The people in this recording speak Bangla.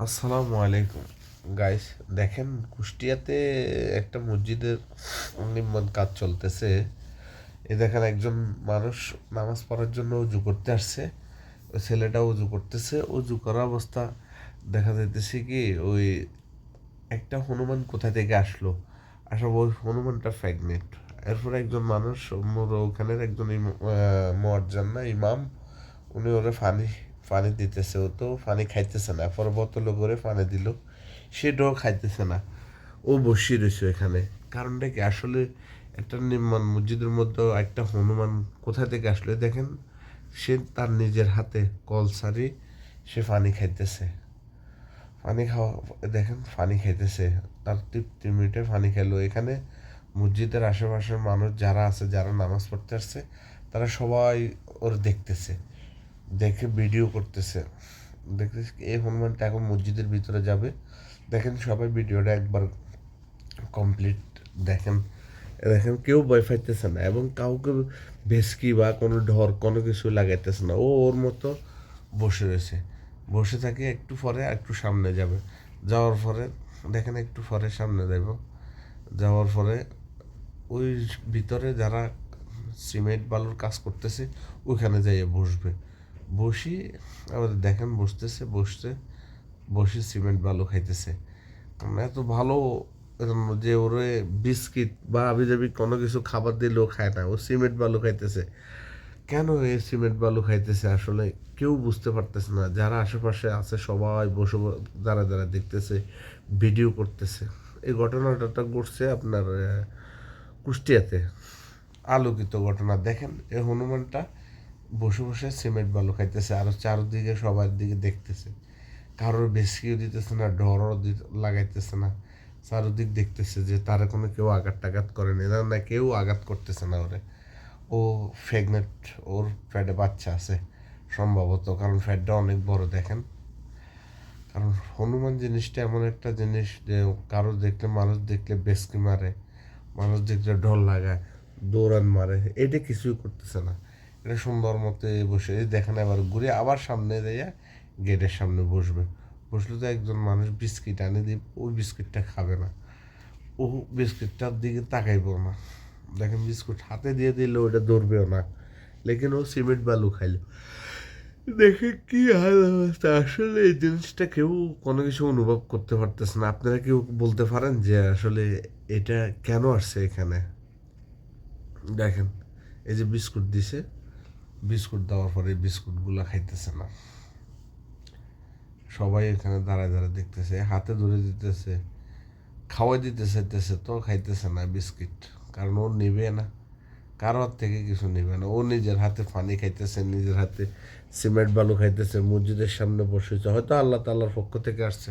আসসালামু আলাইকুম গাইস। দেখেন, কুষ্টিয়াতে একটা মসজিদের নির্মাণ কাজ চলতেছে। দেখেন, একজন মানুষ নামাজ পড়ার জন্য উজু করতে আসছে। ওই ছেলেটা উজু করতেছে, উজু করা অবস্থা দেখা যাইতেছে কি ওই একটা হনুমান কোথা থেকে আসলো, আসলে ওই হনুমানটা প্রেগনেন্ট। এরপর একজন মানুষ ওখানের একজন মুয়াজ্জিন না ইমাম, উনি ওরে পানি পানি দিতেছে। ও তো পানি খাইতেছে না, পরে বোতলে করে পানি দিল, সেটাও খাইতেছে না। ও বসিয়ে রয়েছে এখানে। কারণটা কি আসলে একটা নির্মাণ মসজিদের মধ্যে একটা হনুমান কোথা থেকে আসলে দেখেন, সে তার নিজের হাতে কল সারি সে পানি খাইতেছে। পানি খাওয়া দেখেন, পানি খাইতেছে, তার 3 মিনিটে পানি খেলো। এখানে মসজিদের আশেপাশের মানুষ যারা আছে, যারা নামাজ পড়তে আসছে, তারা সবাই ওর দেখতেছে, দেখে ভিডিও করতেছে। দেখতেছে এই হনুমানটা এখন মসজিদের ভিতরে যাবে। দেখেন, সবাই ভিডিওটা একবার কমপ্লিট দেখেন। দেখেন, কেউ ভয় পাইতেছে না এবং কাউকে ভেসকি বা কোনো ঢর কোনো কিছু লাগাইতেছে না। ও ওর মতো বসে রয়েছে, বসে থাকে। একটু পরে একটু সামনে যাবে, যাওয়ার পরে দেখেন একটু পরে সামনে যাব, যাওয়ার পরে ওই ভিতরে যারা সিমেন্ট বালুর কাজ করতেছে ওইখানে যাইয়ে বসবে। বসি আবার দেখেন বসতেছে, বসে সিমেন্ট বালু খাইতেছে। এত ভালো যে ওরে বিস্কিট বা আবিজাবি কোনো কিছু খাবার দিলেও খায় না, ও সিমেন্ট বালু খাইতেছে। কেন এই সিমেন্ট বালু খাইতেছে আসলে কেউ বুঝতে পারতেছে না। যারা আশেপাশে আছে সবাই বসে যারা যারা দেখতেছে, ভিডিও করতেছে। এই ঘটনাটা ঘটছে আপনার কুষ্টিয়াতে। আলোকিত ঘটনা। দেখেন, এই হনুমানটা বসে বসে সিমেন্ট বালু খাইতেছে আর চারদিকে সবার দিকে দেখতেছে। কারোর বেশিও দিতেছে না, ডরও লাগাইতেছে না। চারদিক দেখতেছে যে তারা কোনো কেউ আঘাত টাঘাত করেনি, না না কেউ আঘাত করতেছে না ওরে। ও প্রেগনেন্ট, ওর ফ্যাটে বাচ্চা আছে সম্ভবত, কারণ ফ্যাটটা অনেক বড় দেখেন। কারণ হনুমান জিনিসটা এমন একটা জিনিস যে কারো দেখলে, মানুষ দেখলে বেসকি মারে, মানুষ দেখলে ঢল লাগায়, দৌড়ান মারে, এটা কিছুই করতেছে না। এটা সুন্দর মতো বসে দেখেন। এবার ঘুরে আবার সামনে যাইয়া গেটের সামনে বসবে। বসলে তো একজন মানুষ বিস্কিট আনি দিব, ওই বিস্কিটটা খাবে না, ও বিস্কিটটার দিকে তাকাইবো না। দেখেন, বিস্কুট হাতে দিয়ে দিলে ওটা ধরবেও না, লেকিন ও সিমেন্ট বালু খাইলো। দেখে কি হাল অবস্থা। আসলে এই জিনিসটা কেউ কোনো কিছু অনুভব করতে পারতেছে না। আপনারা কেউ বলতে পারেন যে আসলে এটা কেন আসছে এখানে? দেখেন, এই যে বিস্কুট দিছে, বিস্কুট দেওয়ার পরে বিস্কুটগুলো খাইতেছে না। সবাই এখানে দাঁড়ায় দাঁড়ায় দেখতেছে, হাতে ধরে দিতেছে, খাওয়াই দিতে চাইতেছে, তো খাইতেছে না বিস্কিট। কারণ ও নিবে না, কারোর থেকে কিছু নেবে না। ও নিজের হাতে পানি খাইতেছে, নিজের হাতে সিমেন্ট বালু খাইতেছে, মসজিদের সামনে বসেছে, হয়তো আল্লাহ তাআলার পক্ষ থেকে আসছে।